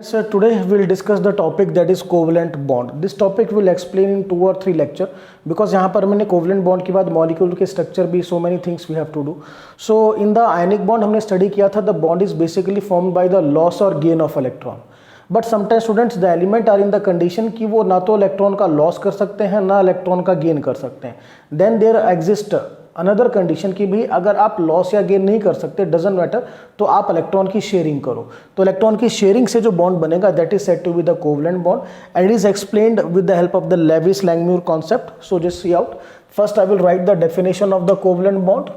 So today we'll discuss the topic that is covalent bond. This topic will explain in 2 or 3 lecture because यहाँ पर मैंने covalent bond के बाद molecule के structure भी so many things we have to do. So in the ionic bond हमने study किया था the bond is basically formed by the loss or gain of electron. But sometimes students the element are in the condition कि वो ना तो electron का loss कर सकते हैं ना इलेक्ट्रॉन का गेन कर सकते हैं. Then there exist another condition की भी अगर आप लॉस या गेन नहीं कर सकते डजेंट मैटर तो आप इलेक्ट्रॉन की शेयरिंग करो. तो इलेक्ट्रॉन की शेयरिंग से जो बॉन्ड बनेगा that is said to be the covalent bond and it is explained with the help of the Lewis Langmuir concept. So just see out. First I will write the definition of the covalent bond.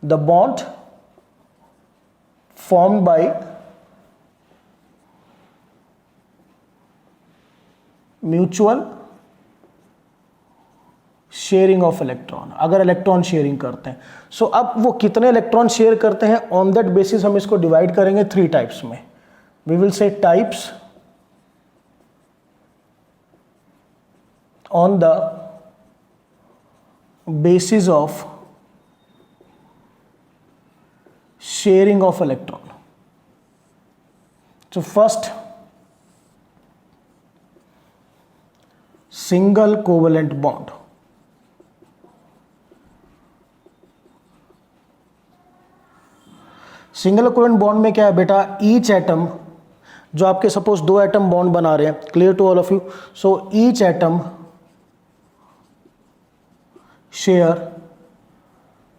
The bond formed by mutual sharing of electron. अगर electron sharing करते हैं सो अब वो कितने electron share करते हैं on that basis हम इसको डिवाइड करेंगे 3 टाइप्स में. We will say types on the basis of sharing of electron. So first single covalent bond. Single covalent bond में क्या है बेटा, ईच एटम जो आपके सपोज 2 एटम बॉन्ड बना रहे हैं, clear to all of you. So each atom share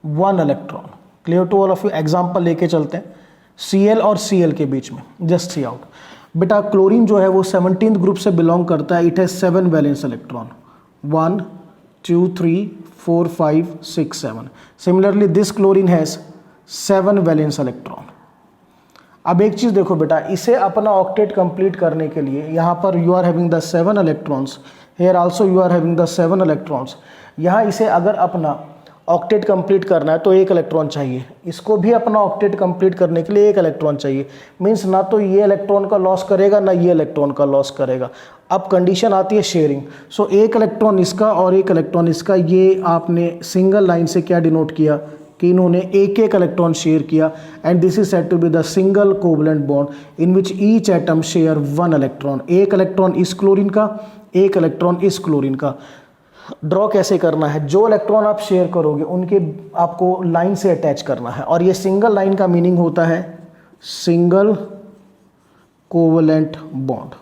1 electron. Clear to all of you. Example लेके चलते हैं Cl और Cl के बीच में. जस्ट सी आउट बेटा. क्लोरीन जो है वो 17th ग्रुप से बिलोंग करता है. It has 7 valence electron. 1 2 3 4 5 6 7. Similarly this chlorine has 7 valence electron. अब एक चीज देखो बेटा, इसे अपना ऑक्टेट कंप्लीट करने के लिए यहाँ पर you are having the 7 electrons, here also you are having the 7 electrons. यहाँ इसे अगर अपना ऑक्टेट कंप्लीट करना है तो 1 इलेक्ट्रॉन चाहिए. इसको भी अपना ऑक्टेट कंप्लीट करने के लिए 1 इलेक्ट्रॉन चाहिए. मीन्स ना तो ये इलेक्ट्रॉन का लॉस करेगा ना ये इलेक्ट्रॉन का लॉस करेगा. अब कंडीशन आती है शेयरिंग. सो 1 इलेक्ट्रॉन इसका और 1 इलेक्ट्रॉन इसका. ये आपने सिंगल लाइन से क्या डिनोट किया कि इन्होंने एक इलेक्ट्रॉन शेयर किया. And this is said to be the single covalent bond in which each atom share 1 electron. 1 electron इस क्लोरीन का, 1 इलेक्ट्रॉन इस क्लोरीन का. ड्रॉ कैसे करना है, जो इलेक्ट्रॉन आप शेयर करोगे उनके आपको लाइन से अटैच करना है. और ये सिंगल लाइन का मीनिंग होता है सिंगल कोवलेंट बॉन्ड.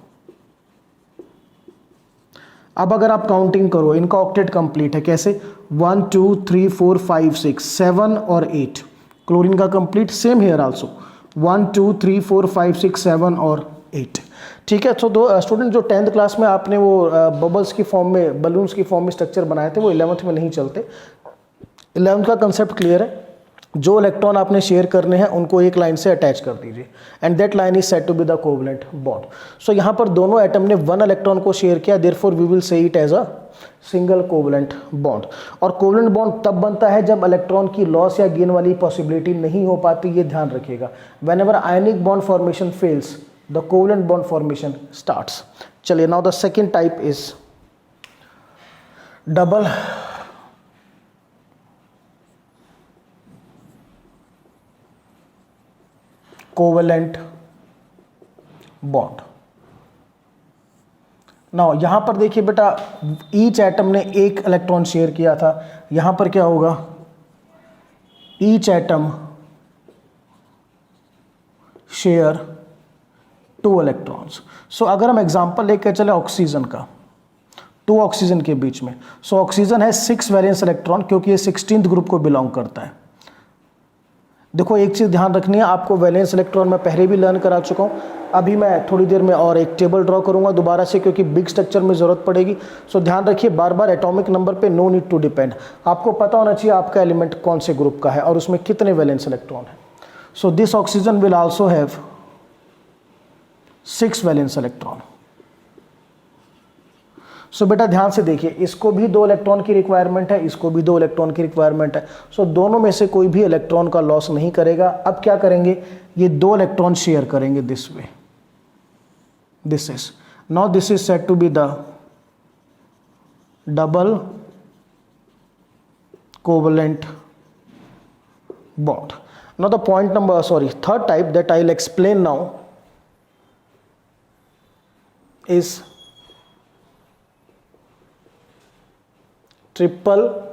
अब अगर आप काउंटिंग करो इनका ऑक्टेट कंप्लीट है. कैसे? 1 2 3 4 5 6 7 और 8. क्लोरीन का कंप्लीट. सेम हेयर आल्सो 1 2 3 4 5 6 7 और 8. ठीक है. तो दो स्टूडेंट जो 10th क्लास में आपने वो बबल्स की फॉर्म में, बलून्स की फॉर्म में स्ट्रक्चर बनाए थे वो 11th में नहीं चलते. 11th का कंसेप्ट क्लियर है. जो इलेक्ट्रॉन आपने शेयर करने हैं उनको एक लाइन से अटैच कर दीजिए and that line is said to be the covalent bond. So यहाँ पर दोनों एटम ने 1 इलेक्ट्रॉन को शेयर किया. Therefore we will say it as a single covalent bond. और कोवलेंट बॉन्ड तब बनता है जब इलेक्ट्रॉन की लॉस या गेन वाली पॉसिबिलिटी नहीं हो पाती. ये ध्यान रखिएगा. Whenever ionic bond formation fails the covalent bond formation starts. चलिए now the second type is double covalent bond. Now यहां पर देखिए बेटा, ईच एटम ने 1 इलेक्ट्रॉन शेयर किया था. यहां पर क्या होगा, ईच एटम शेयर 2 इलेक्ट्रॉन्स. सो अगर हम एग्जांपल लेकर चले ऑक्सीजन का, 2 ऑक्सीजन के बीच में. सो ऑक्सीजन है 6 वैलेंस इलेक्ट्रॉन क्योंकि ये 16th ग्रुप को बिलोंग करता है. देखो एक चीज़ ध्यान रखनी है आपको, वैलेंस इलेक्ट्रॉन मैं पहले भी लर्न करा चुका हूँ. अभी मैं थोड़ी देर में और एक टेबल ड्रॉ करूँगा दोबारा से क्योंकि बिग स्ट्रक्चर में ज़रूरत पड़ेगी. सो ध्यान रखिए बार बार एटॉमिक नंबर पे नो नीड टू डिपेंड. आपको पता होना चाहिए आपका एलिमेंट कौन से ग्रुप का है और उसमें कितने वैलेंस इलेक्ट्रॉन है. So this oxygen will also have 6 valence electron. So बेटा ध्यान से देखिए, इसको भी 2 इलेक्ट्रॉन की रिक्वायरमेंट है, इसको भी 2 इलेक्ट्रॉन की रिक्वायरमेंट है. सो दोनों में से कोई भी इलेक्ट्रॉन का लॉस नहीं करेगा. अब क्या करेंगे, ये 2 इलेक्ट्रॉन शेयर करेंगे this way. This is now this is said to be the double covalent bond. Now the point number, third type that I'll explain now is triple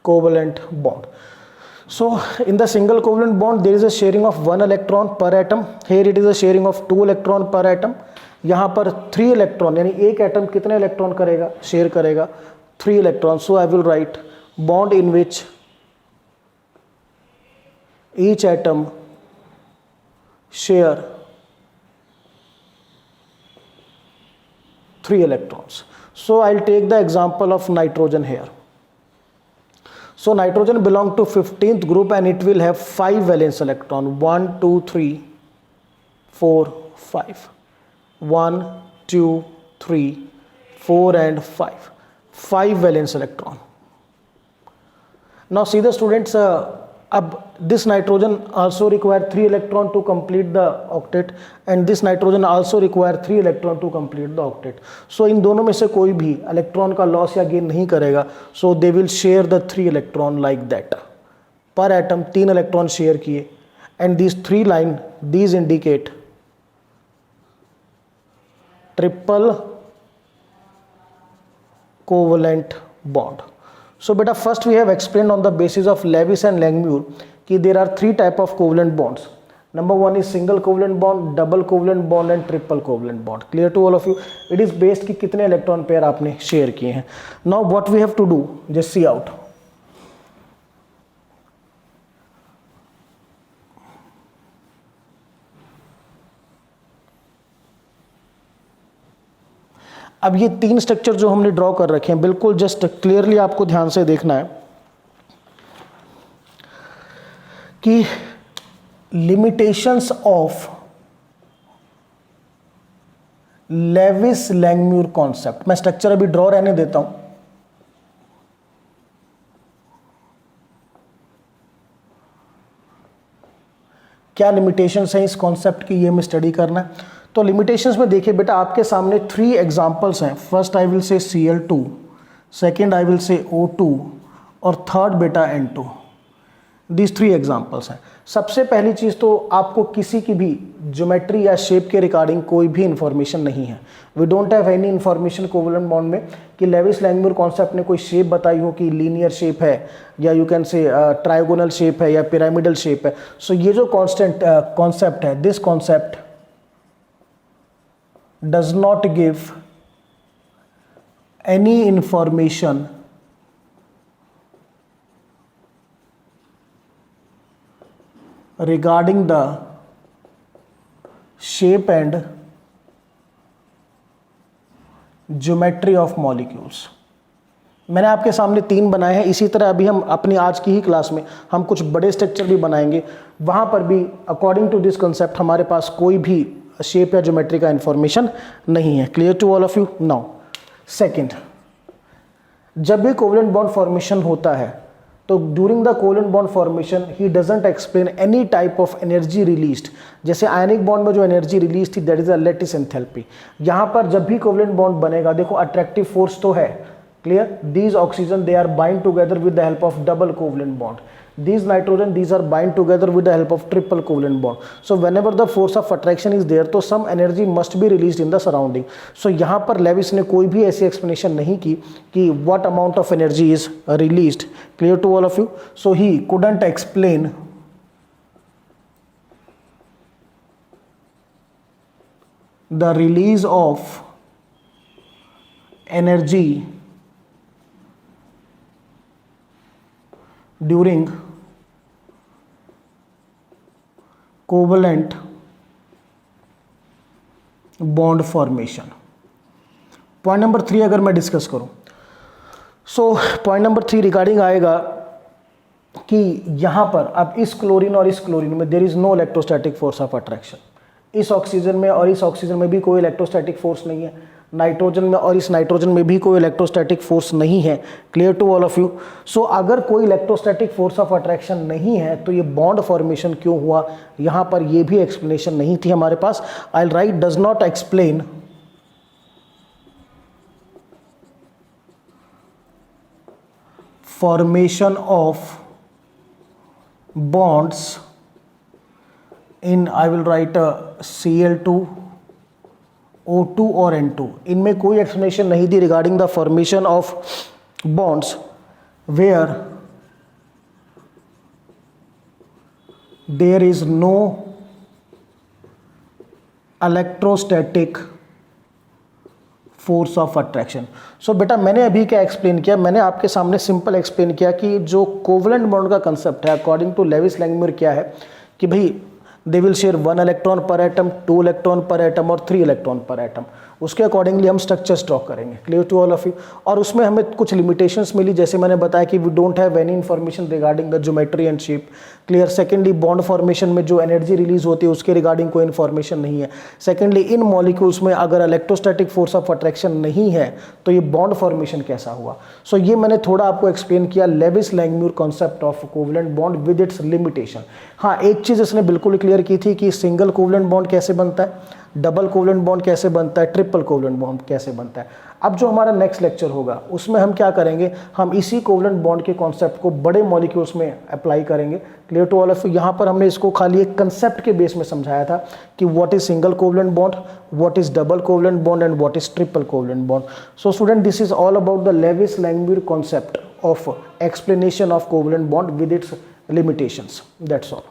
covalent bond. So in the single covalent bond there is a sharing of 1 electron per atom. Here it is a sharing of 2 electron per atom. यहाँ पर 3 electron, यानी एक atom कितने electron करेगा, share करेगा 3 electron. So I will right bond in which each atom share 3 electrons. So I'll take the example of nitrogen here. So nitrogen belong to 15th group and it will have 5 valence electron. 1 2 3 4 5. 1 2 3 4 and 5. 5 valence electron. Now see the students, अब this nitrogen also require 3 electron to complete the octet and this nitrogen also require 3 electron to complete the octet. So इन दोनों में से कोई भी electron का loss या gain नहीं करेगा. So they will share the 3 electron like that. पर एटम 3 इलेक्ट्रॉन शेयर किए and these 3 line these indicate triple covalent bond. So beta first we have explained on the basis of Lewis and Langmuir कि there are 3 type of covalent bonds. Number 1 is single covalent bond, double covalent bond and triple covalent bond. Clear to all of you? It is based कि कितने electron pair आपने share किए हैं. Now what we have to do, just see out. अब ये 3 structure जो हमने draw कर रखे हैं, बिल्कुल जस्ट क्लियरली आपको ध्यान से देखना है कि limitations of Levi's Langmuir concept. मैं स्ट्रक्चर अभी ड्रॉ रहने देता हूं. क्या लिमिटेशंस हैं इस कॉन्सेप्ट की, ये हमें स्टडी करना है. तो लिमिटेशंस में देखिए बेटा, आपके सामने 3 एग्जांपल्स हैं. First I will say Cl2, second I will say O2 और थर्ड बेटा N2. दीज 3 एग्जांपल्स हैं. सबसे पहली चीज़ तो आपको किसी की भी ज्योमेट्री या शेप के रिगार्डिंग कोई भी इंफॉर्मेशन नहीं है. We don't have any information covalent bond में कि लेविस लैंगम्यूर कॉन्सेप्ट ने कोई शेप बताई हो कि लीनियर शेप है या you can say trigonal shape है या पिरामिडल शेप है. सो ये जो कॉन्सेप्ट है, this concept does not give any information regarding the shape and geometry of molecules. मैंने आपके सामने 3 बनाए हैं. इसी तरह अभी हम अपनी आज की ही क्लास में हम कुछ बड़े स्ट्रक्चर भी बनाएंगे. वहाँ पर भी अकॉर्डिंग टू दिस कॉन्सेप्ट हमारे पास कोई भी शेप या ज्योमेट्री का इंफॉर्मेशन नहीं है. Clear to all of you? Now second, जब भी कोवलेंट बॉन्ड फॉर्मेशन होता है तो during the covalent bond formation ही doesn't explain any type of energy released. जैसे आयनिक बॉन्ड में जो एनर्जी रिलीज थी that is a lattice enthalpy. यहाँ पर जब भी कोवलेंट बॉन्ड बनेगा, देखो अट्रैक्टिव फोर्स तो है. Clear? These oxygen they are bind together with the help of double covalent bond. These nitrogen, these are bind together with the help of triple covalent bond. So whenever the force of attraction is there, तो some energy must be released in the surrounding. So यहाँ पर Levi's ने कोई भी ऐसी explanation नहीं की कि what amount of energy is released. Clear to all of you? So he couldn't explain the release of energy during covalent bond formation. Point number 3 अगर मैं डिस्कस करूं, सो पॉइंट नंबर 3 रिगार्डिंग आएगा कि यहां पर अब इस क्लोरीन और इस क्लोरीन में there is no electrostatic force of attraction. इस ऑक्सीजन में और इस ऑक्सीजन में भी कोई इलेक्ट्रोस्टैटिक फोर्स नहीं है. नाइट्रोजन में और इस नाइट्रोजन में भी कोई इलेक्ट्रोस्टैटिक फोर्स नहीं है. Clear to all of you? So अगर कोई इलेक्ट्रोस्टैटिक फोर्स ऑफ अट्रैक्शन नहीं है तो ये बॉन्ड फॉर्मेशन क्यों हुआ, यहाँ पर ये भी एक्सप्लेनेशन नहीं थी हमारे पास. I write does not explain formation of bonds in I will write Cl2 O2 और N2, इनमें कोई एक्सप्लेनेशन नहीं दी regarding the formation of bonds where there is no electrostatic force of attraction. So बेटा मैंने अभी क्या एक्सप्लेन किया, मैंने आपके सामने सिंपल एक्सप्लेन किया कि जो कोवलेंट बॉन्ड का कंसेप्ट है अकॉर्डिंग टू लेविस लैंगम्यूर क्या है कि भाई they will share 1 electron per atom, 2 electron per atom और 3 इलेक्ट्रॉन पर एटम। उसके अकॉर्डिंगली हम स्ट्रक्चर्स ड्रॉ करेंगे। Clear to all of you. और उसमें हमें कुछ लिमिटेशंस मिली, जैसे मैंने बताया कि we don't have any information regarding the geometry and shape. Clear. Secondly bond formation में जो एनर्जी रिलीज होती है उसके रिगार्डिंग कोई इन्फॉर्मेशन नहीं है। सेकेंडली इन मॉलिक्यूल्स में अगर इलेक्ट्रोस्टैटिक फोर्स ऑफ अट्रैक्शन नहीं है तो ये बॉन्ड फॉर्मेशन कैसा हुआ। सो ये मैंने थोड़ा आपको एक्सप्लेन किया Lewis Langmuir concept of covalent bond with its limitation. हाँ, एक चीज़ इसने बिल्कुल क्लियर की थी कि सिंगल कोवलेंट बॉन्ड कैसे बनता है, डबल कोवलेंट बॉन्ड कैसे बनता है, ट्रिपल कोवलेंट बॉन्ड कैसे बनता है। अब जो हमारा नेक्स्ट लेक्चर होगा उसमें हम क्या करेंगे, हम इसी कोवलेंट बॉन्ड के कॉन्सेप्ट को बड़े मॉलिक्यूल्स में अप्लाई करेंगे। Clear to all of you. यहाँ पर हमने इसको खाली एक कंसेप्ट के बेस में समझाया था कि what is single covalent bond, what is double covalent bond and what is triple covalent bond. So student, this is all about the Lewis Langmuir concept of explanation of covalent bond with its limitations. That's all.